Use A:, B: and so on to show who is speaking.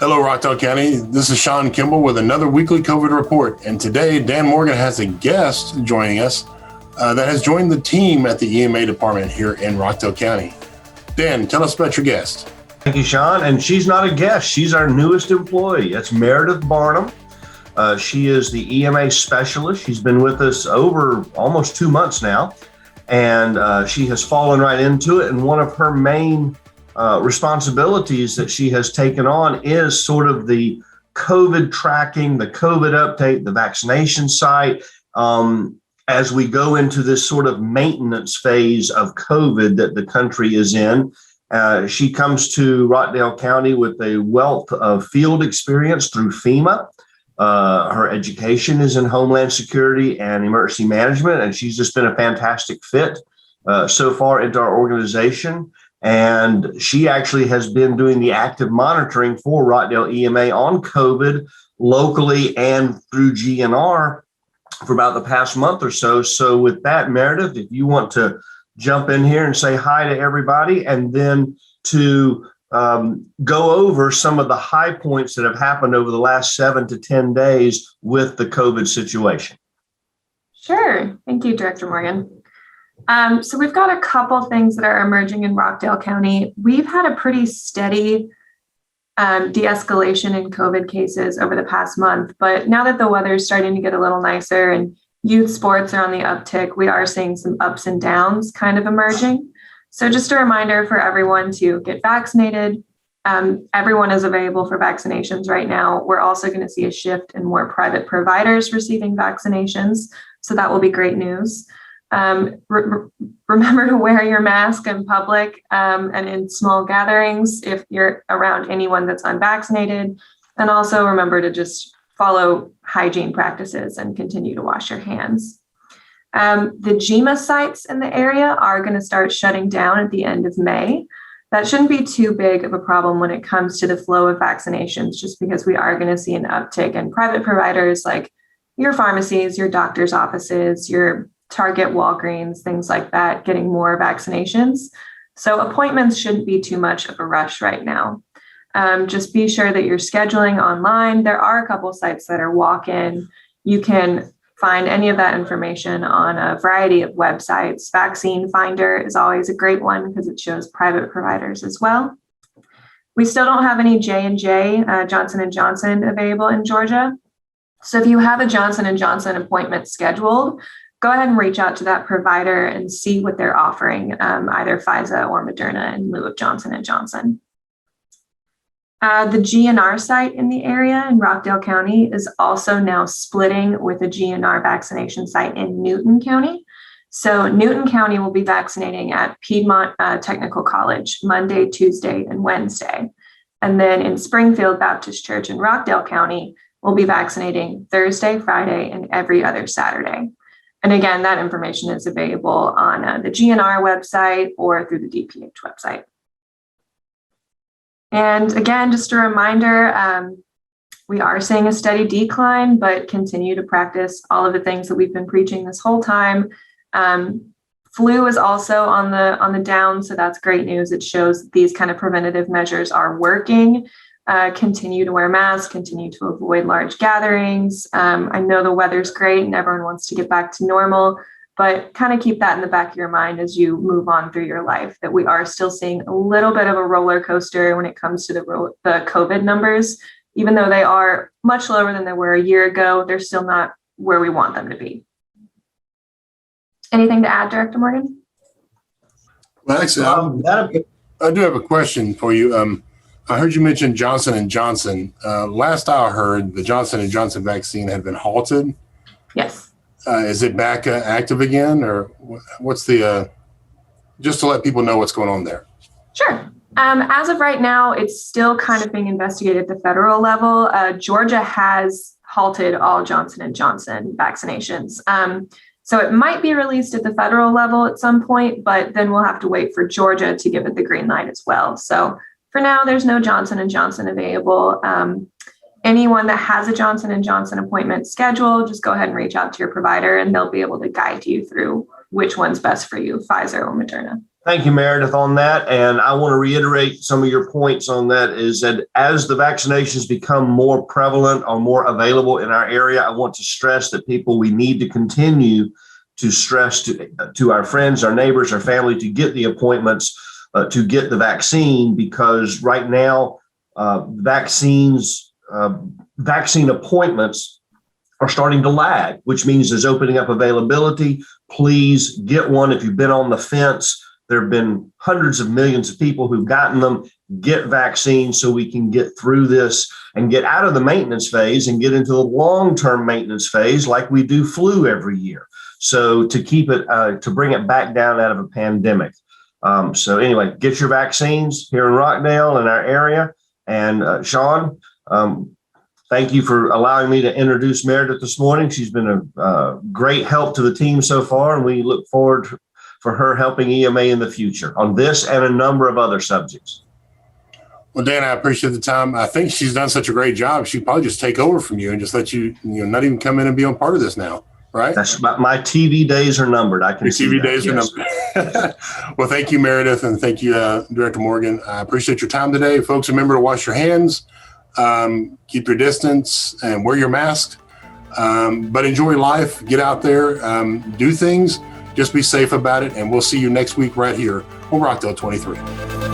A: Hello, Rockdale County. This is Sean Kimball with another weekly COVID report. And today, Dan Morgan has a guest joining us that has joined the team at the EMA department here in Rockdale County. Dan, tell us about your guest.
B: Thank you, Sean. And she's not a guest. She's our newest employee. That's Meredith Barnum. She is the EMA specialist. She's been with us over almost 2 months now. And she has fallen right into it. And one of her main responsibilities that she has taken on is sort of the COVID tracking, the COVID update, the vaccination site, as we go into this sort of maintenance phase of COVID that the country is in. She comes to Rockdale County with a wealth of field experience through FEMA. Her education is in Homeland Security and Emergency Management, and she's just been a fantastic fit so far into our organization. And she actually has been doing the active monitoring for Rockdale EMA on COVID locally and through GNR for about the past month or so. So with that, Meredith, if you want to jump in here and say hi to everybody, and then to go over some of the high points that have happened over the last 7 to 10 days with the COVID situation.
C: Sure. Thank you, Director Morgan. So we've got a couple things that are emerging in Rockdale County. We've had a pretty steady de-escalation in COVID cases over the past month, but now that the weather is starting to get a little nicer and youth sports are on the uptick, we are seeing some ups and downs kind of emerging. So just a reminder for everyone to get vaccinated. Everyone is available for vaccinations right now. We're also going to see a shift in more private providers receiving vaccinations. So that will be great news. Remember to wear your mask in public and in small gatherings if you're around anyone that's unvaccinated. And also remember to just follow hygiene practices and continue to wash your hands. The GEMA sites in the area are going to start shutting down at the end of May. That shouldn't be too big of a problem when it comes to the flow of vaccinations, just because we are going to see an uptick in private providers like your pharmacies, your doctor's offices, your Target, Walgreens, things like that, getting more vaccinations. So appointments shouldn't be too much of a rush right now. Just be sure that you're scheduling online. There are a couple sites that are walk-in. You can find any of that information on a variety of websites. Vaccine Finder is always a great one because it shows private providers as well. We still don't have any J&J, Johnson & Johnson available in Georgia. So if you have a Johnson & Johnson appointment scheduled, go ahead and reach out to that provider and see what they're offering, either Pfizer or Moderna in lieu of Johnson & Johnson. The GNR site in the area in Rockdale County is also now splitting with a GNR vaccination site in Newton County. So Newton County will be vaccinating at Piedmont Technical College Monday, Tuesday, and Wednesday. And then in Springfield Baptist Church in Rockdale County, we'll be vaccinating Thursday, Friday, and every other Saturday. And again, that information is available on the GNR website or through the DPH website. And again, just a reminder, we are seeing a steady decline, but continue to practice all of the things that we've been preaching this whole time. Flu is also on the down, so that's great news. It shows these kind of preventative measures are working. Continue to wear masks, continue to avoid large gatherings. I know the weather's great and everyone wants to get back to normal, but kind of keep that in the back of your mind as you move on through your life, that we are still seeing a little bit of a roller coaster when it comes to the COVID numbers. Even though they are much lower than they were a year ago, they're still not where we want them to be. Anything to add, Director Morgan?
A: Well, actually, I do have a question for you. I heard you mention Johnson & Johnson. Last I heard, the Johnson & Johnson vaccine had been halted.
C: Yes.
A: Is it back active again, or what's the, just to let people know what's going on there?
C: Sure. As of right now, it's still kind of being investigated at the federal level. Georgia has halted all Johnson & Johnson vaccinations. So it might be released at the federal level at some point, but then we'll have to wait for Georgia to give it the green light as well. So for now, there's no Johnson & Johnson available. Anyone that has a Johnson & Johnson appointment scheduled, just go ahead and reach out to your provider and they'll be able to guide you through which one's best for you, Pfizer or Moderna.
B: Thank you, Meredith, on that. And I want to reiterate some of your points on that is that as the vaccinations become more prevalent or more available in our area, I want to stress that we need to continue to stress to our friends, our neighbors, our family to get the appointments to get the vaccine, because right now vaccine appointments are starting to lag, which means there's opening up availability. Please get one. If you've been on the fence, there have been hundreds of millions of people who've gotten them. Get vaccines so we can get through this and get out of the maintenance phase and get into the long-term maintenance phase like we do flu every year. So to keep it, to bring it back down out of a pandemic. So anyway, get your vaccines here in Rockdale in our area. And Sean, thank you for allowing me to introduce Meredith this morning. She's been a great help to the team so far, and we look forward for her helping EMA in the future on this and a number of other subjects.
A: Well, Dan, I appreciate the time. I think she's done such a great job. She'd probably just take over from you and just let you, not even come in and be a part of this now, right?
B: That's my TV days are numbered. I can see
A: TV
B: that.
A: days are numbered. Well, thank you, Meredith, and thank you, Director Morgan. I appreciate your time today. Folks, remember to wash your hands, keep your distance, and wear your mask. But enjoy life. Get out there, do things. Just be safe about it, and we'll see you next week right here on Rockdale 23.